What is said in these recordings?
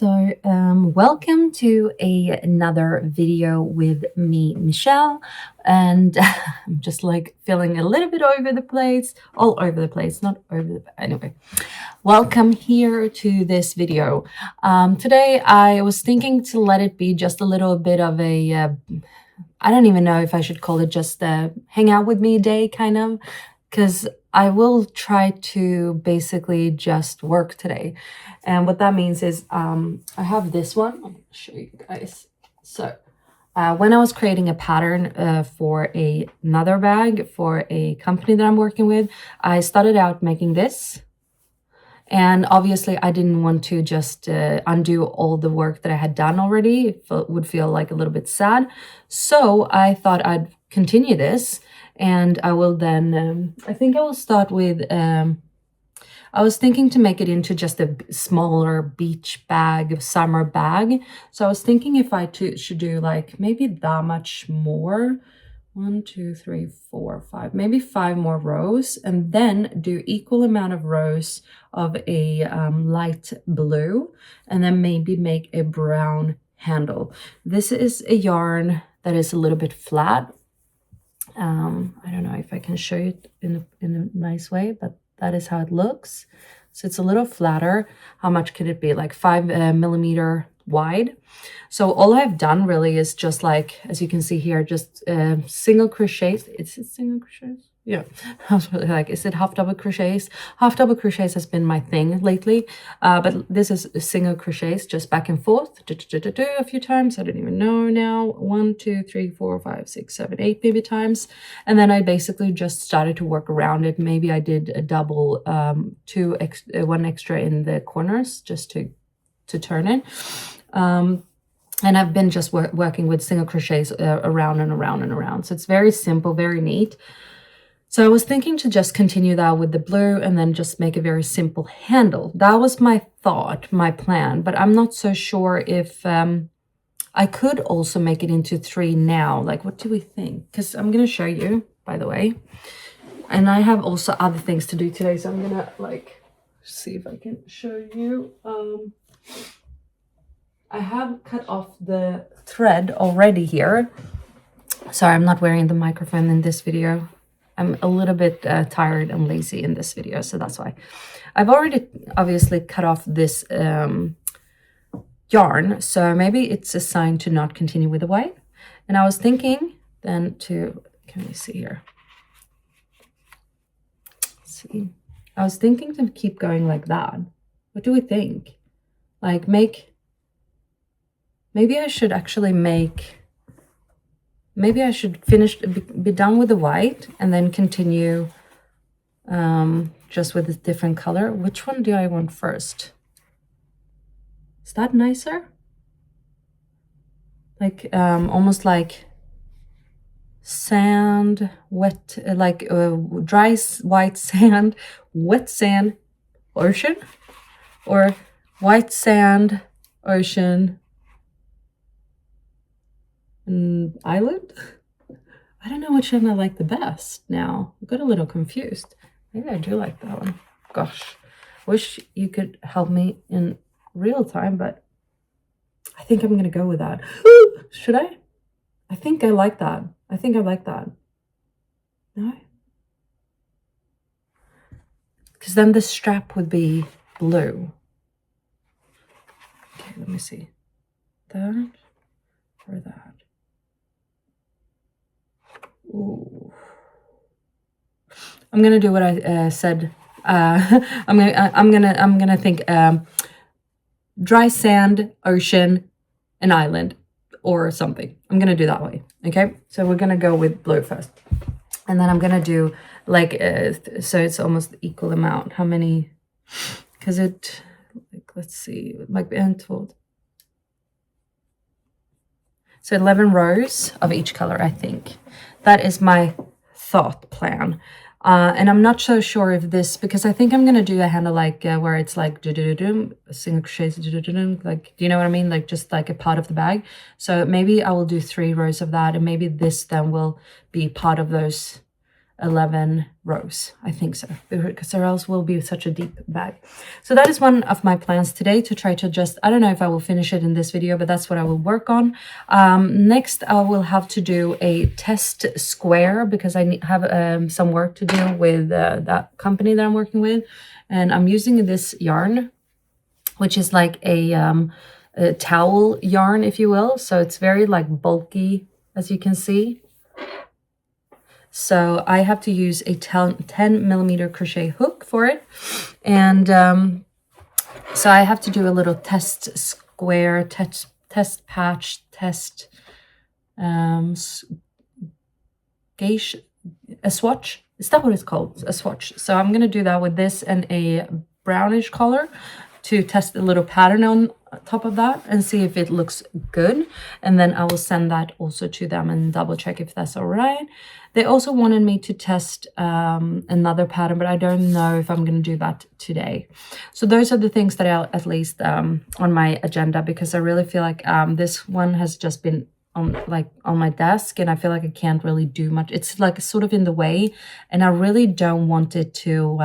Welcome to another video with me, Michelle, and I'm just like feeling a little bit all over the place, anyway. Welcome here to this video. Today I was thinking to let it be just a little bit of a, I don't even know if I should call it just a hang out with me day kind of, because I will try to basically just work today. And what that means is I have this one. I'm going to show you guys. So when I was creating a pattern for another bag for a company that I'm working with, I started out making this. And obviously I didn't want to just undo all the work that I had done already. It would feel like a little bit sad. So I thought I'd continue this. And I will then, I think I will start with, I was thinking to make it into just a smaller beach bag, summer bag. So I was thinking if I should do like maybe that much more. 1, 2, 3, 4, 5, maybe 5 more rows, and then do equal amount of rows of a light blue, and then maybe make a brown handle. This is a yarn that is a little bit flat. I don't know if I can show you it in a nice way, but that is how it looks. So it's a little flatter. How much could it be? Like 5 millimeter wide. So all I've done really is just like, as you can see here, just single crochets. Is it single crochets? Yeah, I was really like, is it half double crochets? Half double crochets has been my thing lately, but this is single crochets, just back and forth, a few times. I don't even know now. 1, 2, 3, 4, 5, 6, 7, 8 maybe times, and then I basically just started to work around it. Maybe I did a double, 1 extra in the corners just to turn it. And I've been just working with single crochets around and around and around. So it's very simple, very neat. So I was thinking to just continue that with the blue and then just make a very simple handle. That was my thought, my plan, but I'm not so sure if I could also make it into 3 now. Like, what do we think? Because I'm going to show you, by the way. And I have also other things to do today. So I'm going to like see if I can show you. I have cut off the thread already here. Sorry, I'm not wearing the microphone in this video. I'm a little bit tired and lazy in this video, so that's why. I've already obviously cut off this yarn, so maybe it's a sign to not continue with the white. And I was thinking then to, can you see here? Let's see. I was thinking to keep going like that. What do we think? Like maybe I should actually maybe I should be done with the white and then continue just with a different color. Which one do I want first? Is that nicer? Like almost like sand, wet, like dry white sand, wet sand, ocean, or white sand, ocean, island. I don't know which one I like the best now. I got a little confused. Maybe I do like that one. Gosh, wish you could help me in real time, but I think I'm gonna go with that. Should I? I think I like that. I think I like that. No? Because then the strap would be blue. Okay, let me see. That or that. Ooh. I'm gonna do what I said. I'm gonna think dry sand, ocean, an island, or something. I'm gonna do that way. Okay, so we're gonna go with blue first, and then I'm gonna do like so it's almost equal amount. How many? Because it, like, let's see, like untold. So 11 rows of each color, I think. That is my thought plan. And I'm not so sure if this, because I think I'm going to do a handle like where it's like single crochets, like, do you know what I mean? Like just like a part of the bag. So maybe I will do 3 rows of that, and maybe this then will be part of those 11 rows. I think so, because or else will be such a deep bag. So that is one of my plans today, to try to just, I don't know if I will finish it in this video, but that's what I will work on. Next I will have to do a test square, because I have some work to do with that company that I'm working with, and I'm using this yarn, which is like a towel yarn, if you will. So it's very like bulky, as you can see. So I have to use a 10 millimeter crochet hook for it. And so I have to do a little test square, test patch, test gauge, a swatch. Is that what it's called? A swatch. So I'm going to do that with this and a brownish color to test a little pattern on top of that and see if it looks good. And then I will send that also to them and double check if that's all right. They also wanted me to test another pattern, but I don't know if I'm going to do that today. So those are the things that are at least on my agenda, because I really feel like this one has just been on my desk, and I feel like I can't really do much. It's like sort of in the way, and I really don't want it to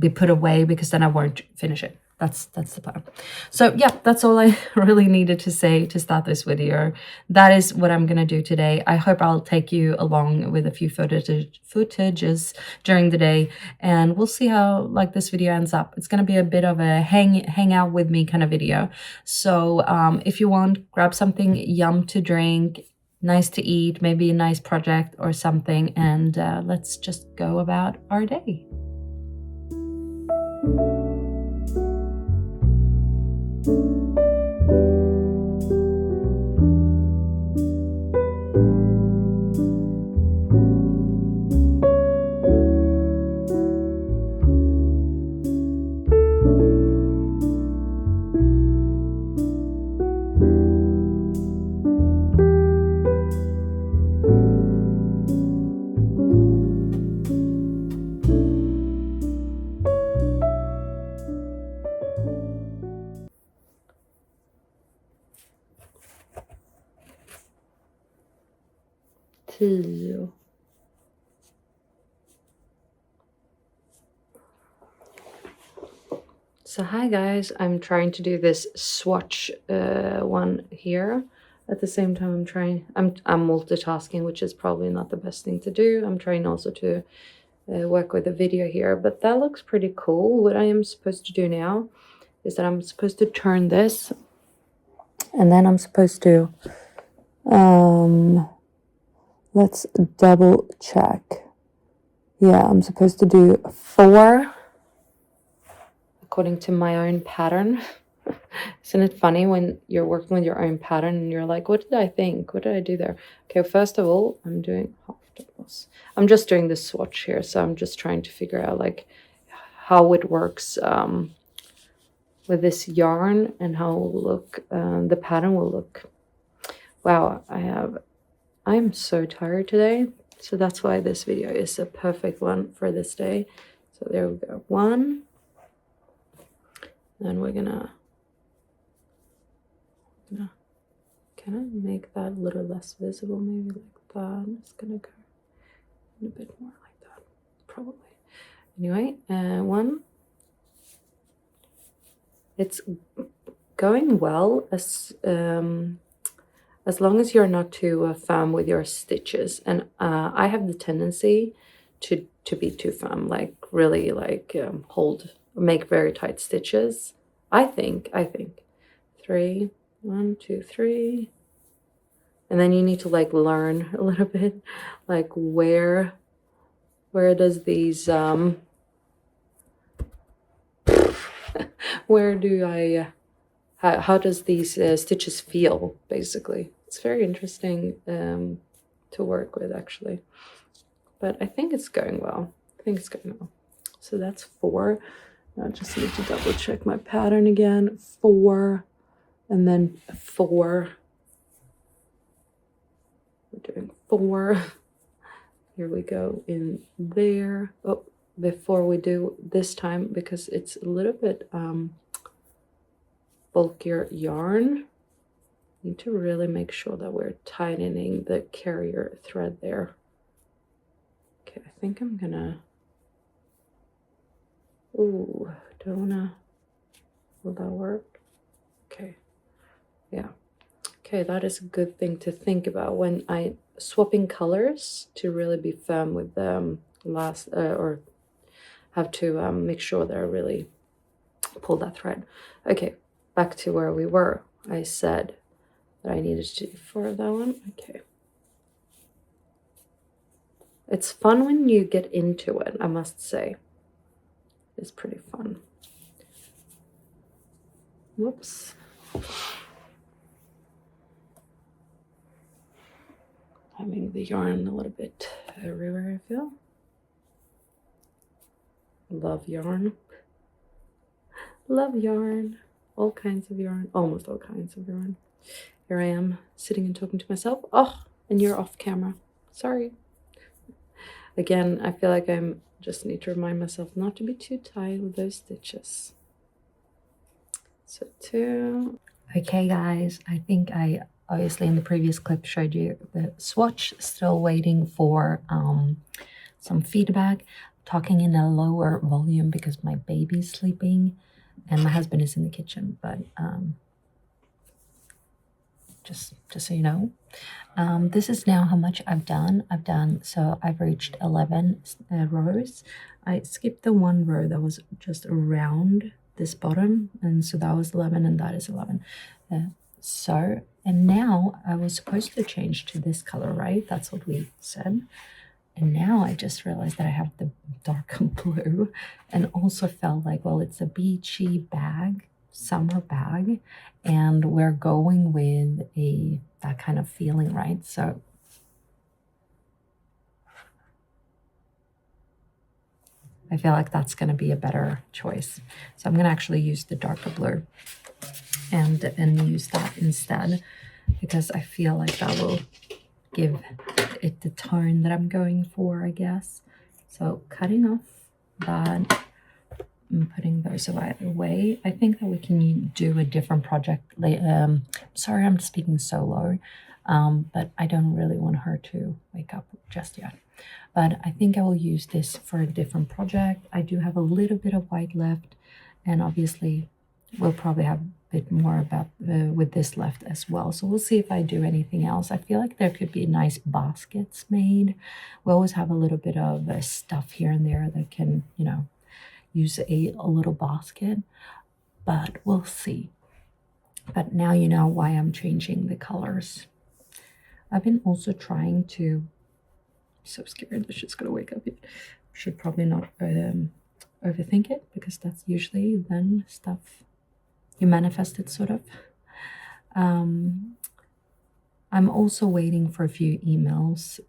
be put away, because then I won't finish it. That's the plan. So yeah, that's all I really needed to say to start this video. That is what I'm gonna do today. I hope I'll take you along with a few footages during the day, and we'll see how like this video ends up. It's gonna be a bit of a hang out with me kind of video. So if you want, grab something yum to drink, nice to eat, maybe a nice project or something, and let's just go about our day. So hi guys, I'm trying to do this swatch one here. At the same time I'm multitasking, which is probably not the best thing to do. I'm trying also to work with a video here, but that looks pretty cool. What I am supposed to do now is that I'm supposed to turn this, and then I'm supposed to let's double check. Yeah, I'm supposed to do 4 according to my own pattern. Isn't it funny when you're working with your own pattern and you're like, what did I think? What did I do there? Okay, first of all, I'm doing half doubles. I'm just doing this swatch here, so I'm just trying to figure out like how it works with this yarn and how it will look, the pattern will look. Wow, I'm so tired today, so that's why this video is a perfect one for this day. So there we go, 1. Then we're gonna can I make that a little less visible, maybe like that? I'm just gonna go a bit more like that, probably. Anyway, 1. It's going well as long as you're not too firm with your stitches. And I have the tendency to be too firm, like really like make very tight stitches. I think 3, 1, 2, 3, and then you need to like learn a little bit like where does these where do I how does these stitches feel, basically. It's very interesting to work with, actually, but I think it's going well. So that's 4. I just need to double check my pattern again. 4, and then 4. We're doing 4. Here we go in there. Oh, before we do this time, because it's a little bit bulkier yarn, Need to really make sure that we're tightening the carrier thread there. Okay, I think I'm gonna, ooh, don't wanna, will that work? Okay, yeah. Okay, that is a good thing to think about when I swapping colors, to really be firm with the or have to make sure that I really pull that thread. Okay, back to where we were. I said that I needed to do for that one. Okay. It's fun when you get into it, I must say. It's pretty fun. Whoops. Having the yarn a little bit everywhere, I feel. Love yarn. Love yarn. All kinds of yarn. Almost all kinds of yarn. Here I am sitting and talking to myself. Oh, and you're off camera. Sorry. Again, I feel like I'm just need to remind myself not to be too tight with those stitches. So 2. Okay guys, I think I obviously in the previous clip showed you the swatch. Still waiting for some feedback. Talking in a lower volume because my baby's sleeping and my husband is in the kitchen, but just so you know. This is now how much I've done. So I've reached 11 rows. I skipped the one row that was just around this bottom, and so that was 11 and that is 11. And now I was supposed to change to this color, right? That's what we said. And now I just realized that I have the darker blue, and also felt like, well, it's a beachy bag, summer bag, and we're going with that kind of feeling, right? So I feel like that's going to be a better choice. So I'm going to actually use the darker blue and use that instead, because I feel like that will give it the tone that I'm going for, I guess. So cutting off that and putting those away. I think that we can do a different project later. Sorry, I'm speaking so low, but I don't really want her to wake up just yet. But I think I will use this for a different project. I do have a little bit of white left, and obviously we'll probably have a bit more about with this left as well. So we'll see if I do anything else. I feel like there could be nice baskets made. We always have a little bit of stuff here and there that can, you know, use a little basket, but we'll see. But now you know why I'm changing the colors. I've been also trying to, so scared that she's gonna wake up yet. Should probably not overthink it, because that's usually then stuff you manifest it, sort of. I'm also waiting for a few emails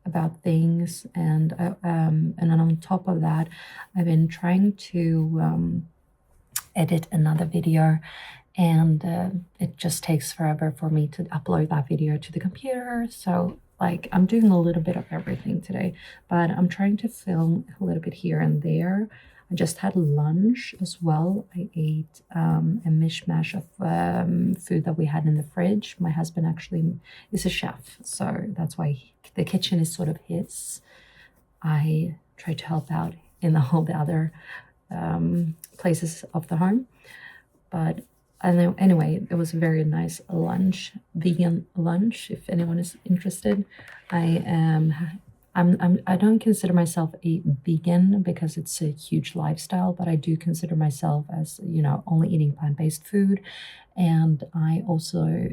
about things, and then on top of that, I've been trying to edit another video, and it just takes forever for me to upload that video to the computer. So like I'm doing a little bit of everything today, but I'm trying to film a little bit here and there. I just had lunch as well. I ate a mishmash of food that we had in the fridge. My husband actually is a chef, so that's why the kitchen is sort of his. I try to help out in all the other places of the home. But anyway, it was a very nice lunch, vegan lunch, if anyone is interested. I don't consider myself a vegan because it's a huge lifestyle, but I do consider myself as, you know, only eating plant-based food. And I also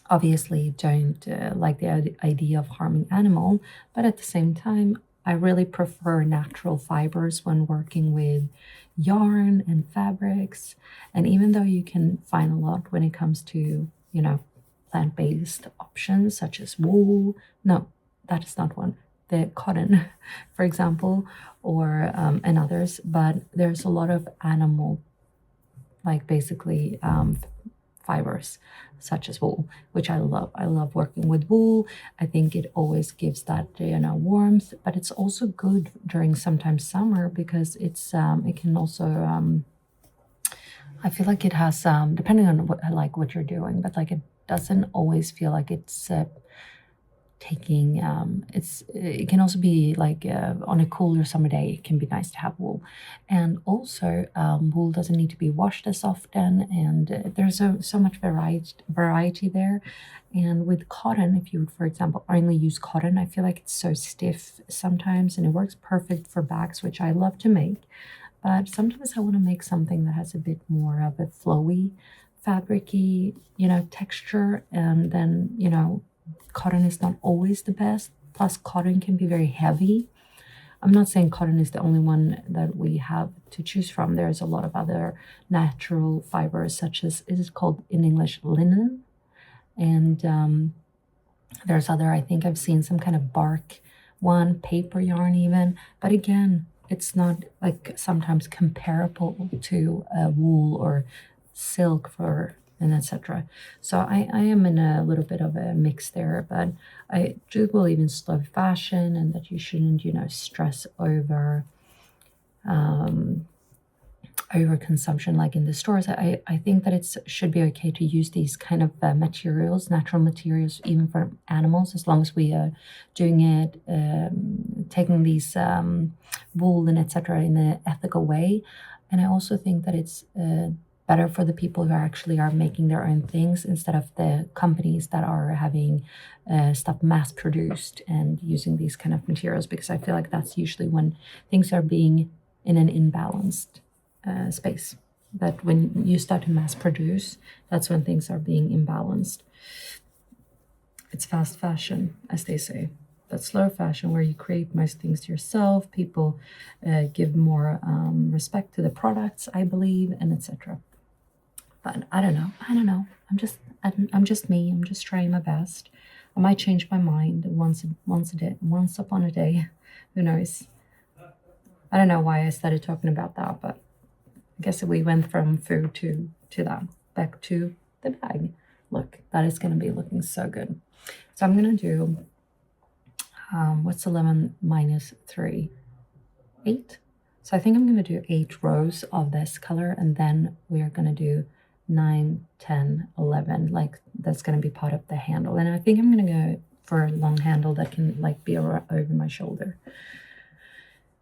obviously don't like the idea of harming animal, but at the same time, I really prefer natural fibers when working with yarn and fabrics. And even though you can find a lot when it comes to, you know, plant-based options such as wool, no, that is not one, the cotton, for example, or and others, but there's a lot of animal, like basically fibers such as wool, which I love. I love working with wool. I think it always gives that, you know, warmth, but it's also good during sometimes summer because it's it can also I feel like it has, depending on what you're doing, but like it doesn't always feel like it's taking it can also be like on a cooler summer day it can be nice to have wool. And also wool doesn't need to be washed as often, and there's so much variety there. And with cotton, if you would, for example, only use cotton, I feel like it's so stiff sometimes, and it works perfect for bags, which I love to make. But sometimes I want to make something that has a bit more of a flowy, fabricy, texture, and then, cotton is not always the best. Plus, cotton can be very heavy. I'm not saying cotton is the only one that we have to choose from. There's a lot of other natural fibers, such as, it is called in English, linen. And there's other, I think I've seen some kind of bark one, paper yarn even. But again, it's not like sometimes comparable to wool or silk and etc. So I am in a little bit of a mix there, but I do believe in slow fashion and that you shouldn't, stress over overconsumption like in the stores. I think that it should be okay to use these kind of materials, natural materials, even for animals, as long as we are doing it, taking these wool and etc. in an ethical way. And I also think that it's better for the people who actually are making their own things instead of the companies that are having stuff mass produced and using these kind of materials, because I feel like that's usually when things are being in an imbalanced space. That when you start to mass produce, that's when things are being imbalanced. It's fast fashion, as they say. But slow fashion, where you create most things yourself, people give more respect to the products, I believe, and etc. But I don't know. I'm just me. I'm just trying my best. I might change my mind once upon a day. Who knows? I don't know why I started talking about that, but I guess we went from food to that. Back to the bag. Look, that is going to be looking so good. So I'm going to do, what's 11 minus 3? 8. So I think I'm going to do 8 rows of this color, and then we're going to do 9, 10, 11. Like that's going to be part of the handle. And I think I'm going to go for a long handle that can like be over my shoulder.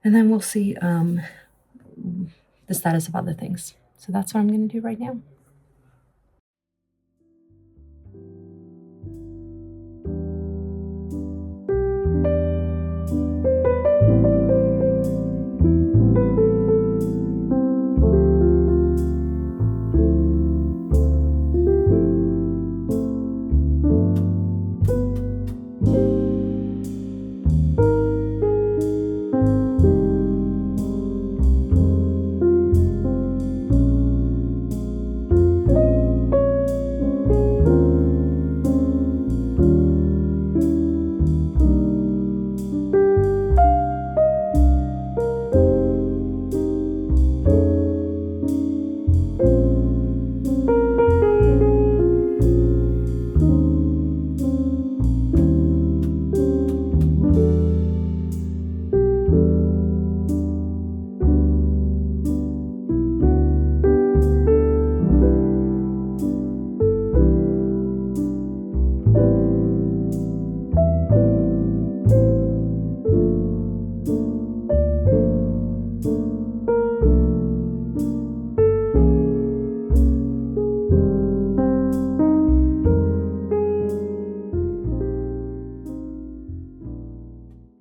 And then we'll see the status of other things. So that's what I'm going to do right now.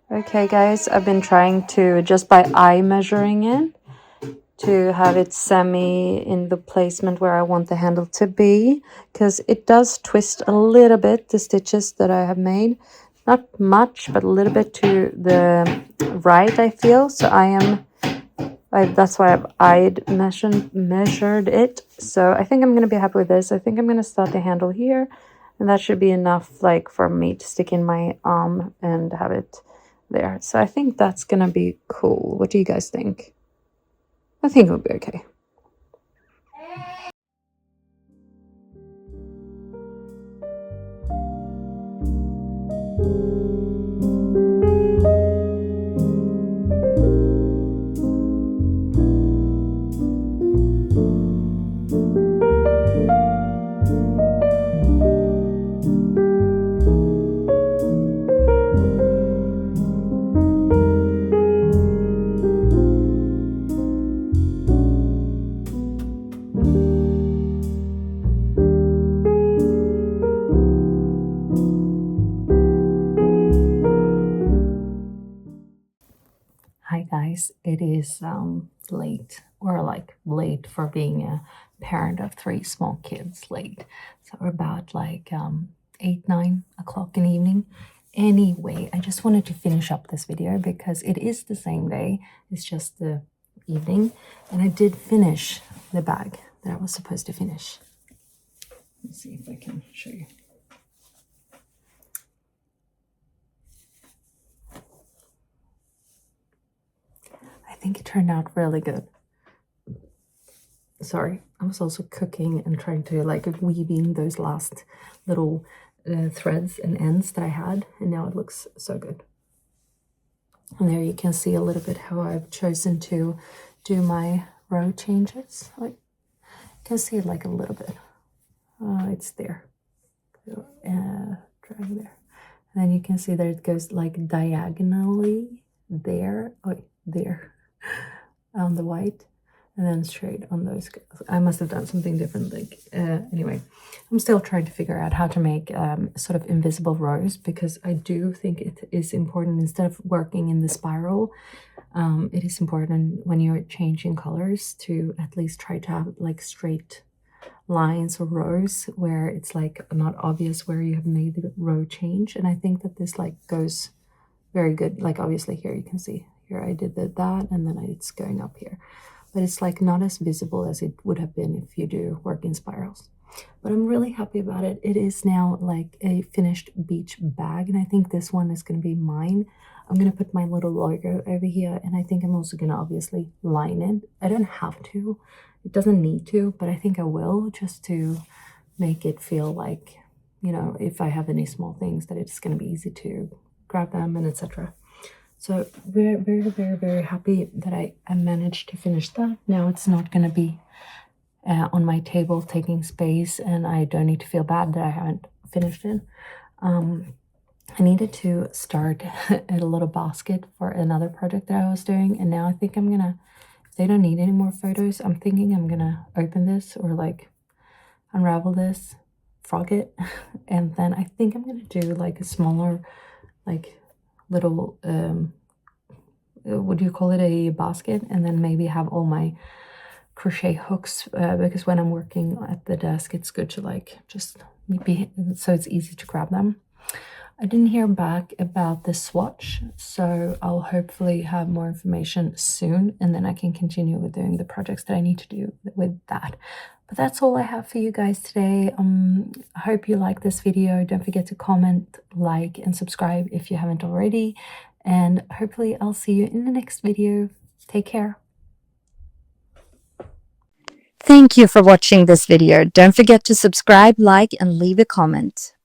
Okay guys, I've been trying to, just by eye measuring it, to have it semi in the placement where I want the handle to be, because it does twist a little bit, the stitches that I have made. Not much, but a little bit to the right, I feel. So that's why I've measured it. So I think I'm going to be happy with this. I think I'm going to start the handle here, and that should be enough like for me to stick in my arm and have it there. So I think that's gonna be cool. What do you guys think? I think it'll be okay. Hi guys, it is late, or like late for being a parent of 3 small kids, late. So we're about like 8, 9 o'clock in the evening. Anyway, I just wanted to finish up this video because it is the same day, it's just the evening, and I did finish the bag that I was supposed to finish. Let's see if I can show you. I think it turned out really good. Sorry, I was also cooking and trying to like weave in those last little threads and ends that I had, and now it looks so good. And there you can see a little bit how I've chosen to do my row changes. Like, you can see it like a little bit. It's there. Drag there. And then you can see that it goes like diagonally there, there on the white, and then straight on those. I must have done something different. Like anyway, I'm still trying to figure out how to make sort of invisible rows, because I do think it is important, instead of working in the spiral, it is important when you're changing colors to at least try to have like straight lines or rows where it's like not obvious where you have made the row change. And I think that this like goes very good. Like obviously here you can see here I did that, and then it's going up here, but it's like not as visible as it would have been if you do work in spirals. But I'm really happy about it. It is now like a finished beach bag, and I think this one is going to be mine. I'm going to put my little logo over here, and I think I'm also going to obviously line it. I don't have to, it doesn't need to, but I think I will, just to make it feel like, you know, if I have any small things, that it's going to be easy to grab them and etc. So very, very, very, very happy that I managed to finish that. Now it's not going to be on my table taking space, and I don't need to feel bad that I haven't finished it. I needed to start a little basket for another project that I was doing, and now I think I'm gonna, if they don't need any more photos, I'm thinking I'm gonna open this or like unravel this, frog it, and then I think I'm gonna do like a smaller, like little what do you call it, a basket, and then maybe have all my crochet hooks, because when I'm working at the desk, it's good to like just be, so it's easy to grab them. I didn't hear back about the swatch, so I'll hopefully have more information soon, and then I can continue with doing the projects that I need to do with that. But that's all I have for you guys today. I hope you like this video. Don't forget to comment, like, and subscribe if you haven't already. And hopefully I'll see you in the next video. Take care. Thank you for watching this video. Don't forget to subscribe, like, and leave a comment.